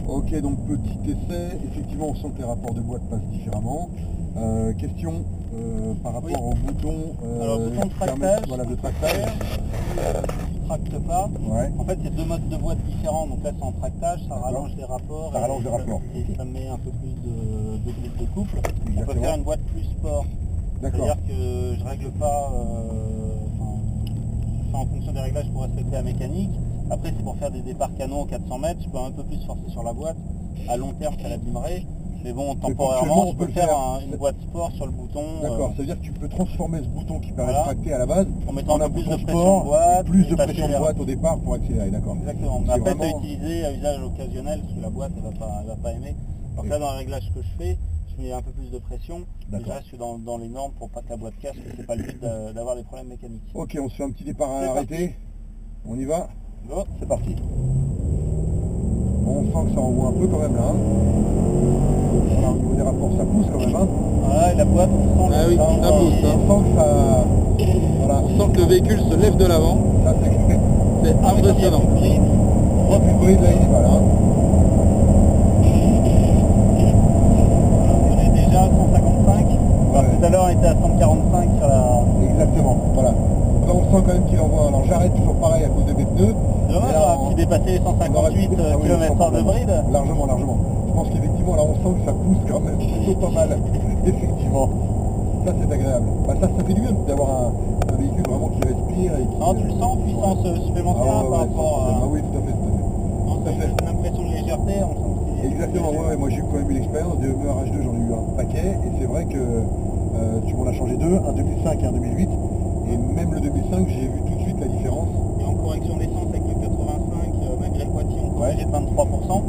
Ok, donc petit essai, effectivement on sent que les rapports de boîte passent différemment. Question par rapport au bouton, alors, bouton de qui permet, tractage, voilà, de tractage. Tu tractes pas. Ouais. En fait, il y a deux modes de boîte différents. Donc là, c'est en tractage, ça D'accord. rallonge les rapports. Ça rallonge les rapports. Et Ok. ça met un peu plus de grille de couple. On peut Exactement. faire une boîte plus sport. D'accord. C'est-à-dire que je règle pas en fonction des réglages pour respecter la mécanique. Après, c'est pour faire des départs canons aux 400 mètres. Je peux un peu plus forcer sur la boîte. À long terme, ça l'abîmerait. Mais bon, temporairement, je peux faire une boîte sport sur le bouton. D'accord, ça veut dire que tu peux transformer ce bouton qui permet de tracter à la base en mettant un plus bouton de sport, pression de boîte, plus de pression de boîte au départ pour accélérer, d'accord. Exactement. Mais C'est après, vraiment... c'est utilisé à usage occasionnel parce que la boîte, elle va pas aimer. Donc là, dans le réglage que je fais, je mets un peu plus de pression. Mais je reste dans les normes pour pas que la boîte casse, parce que c'est pas le but d'avoir des problèmes mécaniques. Ok, on se fait un petit départ arrêté. On y va? Go. C'est parti. Bon, on sent que ça envoie un peu quand même là. Hein. Voilà, au niveau des rapports, ça pousse quand même. Hein. Voilà, et la boîte, on sent que ça pousse. Hein. On sent que ça... Voilà. On sent que le véhicule se lève de l'avant. Ça, c'est impressionnant. On voit plus de bride là, il y va là. Hein. On est déjà à 155. Alors, tout à l'heure, on était à 145 sur la... Exactement, voilà. Là, on sent quand même qu'il envoie. Alors j'arrête toujours pareil à cause de mes pneus. Dommage, on a dépassé les 158 km/h de bride. Largement, largement. Je pense qu'effectivement, là, on sent que ça pousse quand même plutôt pas mal. Effectivement. Ça, c'est agréable. Bah, ça fait du bien d'avoir un véhicule vraiment qui respire. Et qui, non, tu le sens, puissance supplémentaire par rapport à... Ah oui, tout à fait, tout à fait. Non, c'est une impression de légèreté. On sent que exactement, ouais, moi j'ai quand même eu l'expérience des Hummer H2, j'en ai eu un paquet. Et c'est vrai que tu m'en as changé deux, un 2005 et un 2008. Et même le 2005, j'ai vu tout de suite la différence. Et en correction d'essence avec le 85, malgré le boîtier, on corrigeait de 23%.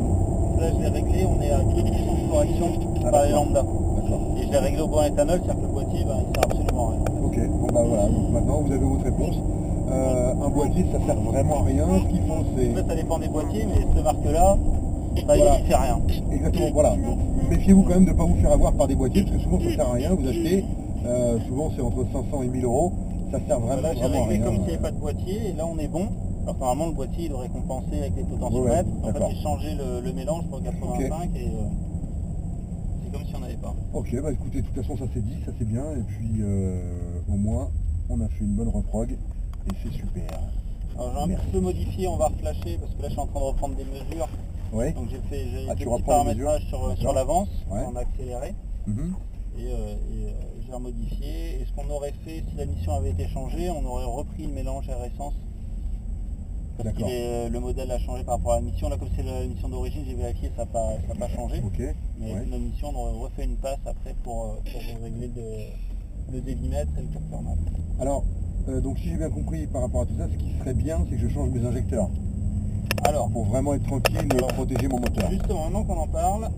Là, je l'ai réglé, on est à 2% de correction par les lambda. D'accord. Et je l'ai réglé au bon éthanol, c'est-à-dire que le boîtier, il sert absolument à rien. Ok, bon bah voilà, donc maintenant vous avez votre réponse. Un boîtier, ça sert vraiment à rien. Ce qu'il faut, c'est... En fait, ça dépend des boîtiers, mais cette marque-là, il ne fait rien. Exactement, voilà. Donc, méfiez-vous quand même de ne pas vous faire avoir par des boîtiers, parce que souvent ça sert à rien. Vous achetez, souvent c'est entre 500 et 1000 euros. Ça sert vraiment, là, j'ai réglé rien. comme s'il n'y avait pas de boîtier, et là on est bon. Alors normalement le boîtier il devrait compenser avec les potentiomètres. En fait j'ai changé le mélange pour 85 et c'est comme si on n'avait pas. Ok, bah écoutez, de toute façon ça c'est dit, ça c'est bien, et puis au moins on a fait une bonne reprog, et c'est super. Alors j'ai un petit peu modifié, on va reflasher, parce que là je suis en train de reprendre des mesures. Ouais. Donc j'ai fait des petits paramétrages sur l'avance, en accéléré. Et j'ai remodifié. Et ce qu'on aurait fait si la mission avait été changée, on aurait repris le mélange air essence. Parce que le modèle a changé par rapport à la mission. Là, comme c'est la mission d'origine, j'ai vérifié, ça n'a pas changé. Mais avec la mission, on aurait refait une passe après pour régler le délimètre et le capteur map. Alors, donc si j'ai bien compris par rapport à tout ça, ce qui serait bien, c'est que je change mes injecteurs. Alors, pour vraiment être tranquille et protéger mon moteur. Justement, maintenant qu'on en parle,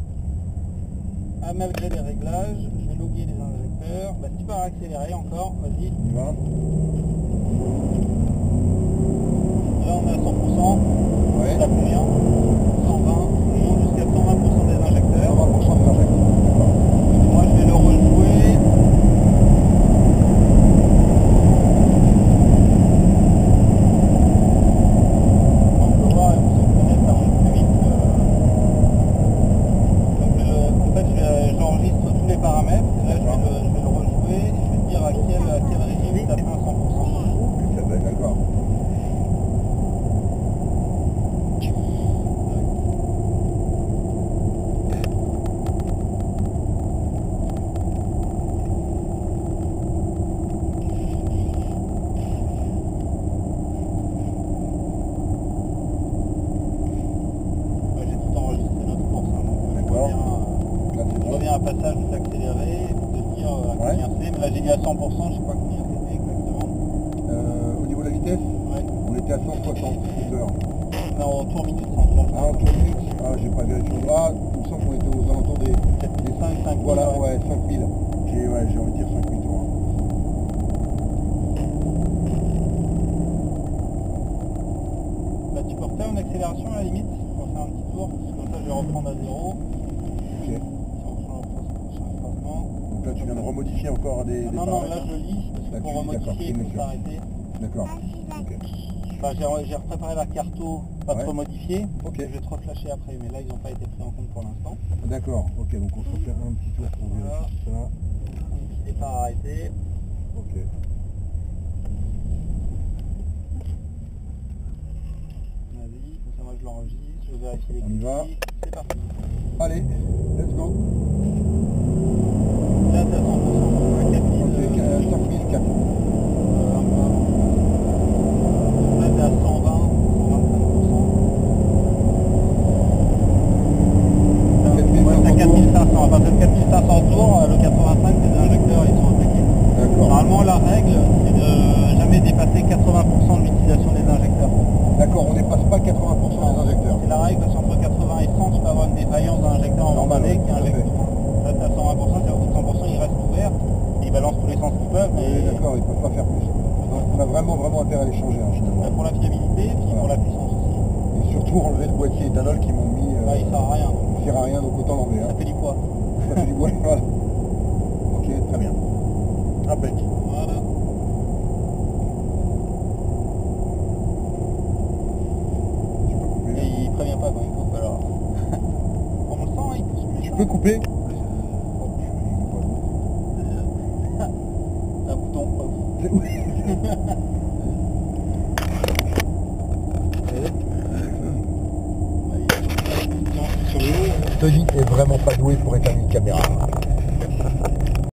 malgré les réglages, je vais loguer les injecteurs. Bah, si tu peux accélérer encore, vas-y. On y va. Là on est à 100%. Ouais. Ça combien 120. On monte jusqu'à 120% des injecteurs. 120% des injecteurs. Moi je vais le rejouer. On peut voir, on se connaît, ça monte plus vite. En fait j'enregistre tous les paramètres. Et là je vais le rejouer et je vais te dire à quel régime ça fait un 100%. D'accord. Passage d'accélérer, de dire à combien c'est, mais là j'ai dit à 100%, je sais pas combien c'était exactement. Au niveau de la vitesse, on était à 160 heures. Non, en tour minute, 160. Ah, en tour minute, j'ai pas vérifié. Ah, il me semble qu'on était aux alentours des 5 voilà, 5000. J'ai envie de dire 5000 tours. Bah, tu peux refaire une accélération à la limite, on va faire un petit tour, parce que comme ça je vais reprendre à 0. Ok. Donc là tu viens de remodifier encore des non, là je lis, parce que pour remodifier il faut s'arrêter. D'accord. Enfin, j'ai repréparé la carto pas Ouais. trop modifiés. Ok. Je vais te reflasher après, mais là ils n'ont pas été pris en compte pour l'instant. D'accord, ok, donc on se refait un petit tour pour Voilà. vérifier tout ça. Un petit départ arrêté. Ok. Vas-y, comme ça moi je l'enregistre, je vérifie les On y va. cookies. C'est parti. Allez, let's go. Là t'es à 100%, à 4000. Ok, 5004. Là t'es à 120, 125%. Ouais, t'as 4500, à partir de 4500 tours, le 85 c'est des injecteurs, ils sont attaqués. D'accord. Normalement la règle c'est de jamais dépasser 80% de l'utilisation des injecteurs. D'accord, on dépasse pas 80% des injecteurs. C'est la règle parce qu'entre 80 et 100 tu peux avoir une défaillance d'un injecteur en Normal, donné ouais, qui tout à injecte fait. tout. Là t'es à 120%, c'est au bout de 100%, il reste ouvert, et ils balancent tous les sens qu'ils peuvent, Oui, mais d'accord, ils peuvent pas faire plus. Donc on a vraiment intérêt à les changer hein, finalement. pour la fiabilité, puis pour la puissance aussi. Et surtout enlever le boîtier éthanol qui m'ont mis. Là il sert à rien, donc Il sert à rien, donc autant l'enlever. ça Hein. fait du poids. Ça fait du bois, voilà. Ok, très bien. Impec. Voilà. Tu peux couper. Et il prévient pas quand il coupe alors. On le sent, il pousse plus. Tu peux couper. Oh, purée, il est pas lourd. Un bouton off. Ce lit est vraiment pas doué pour éteindre une caméra.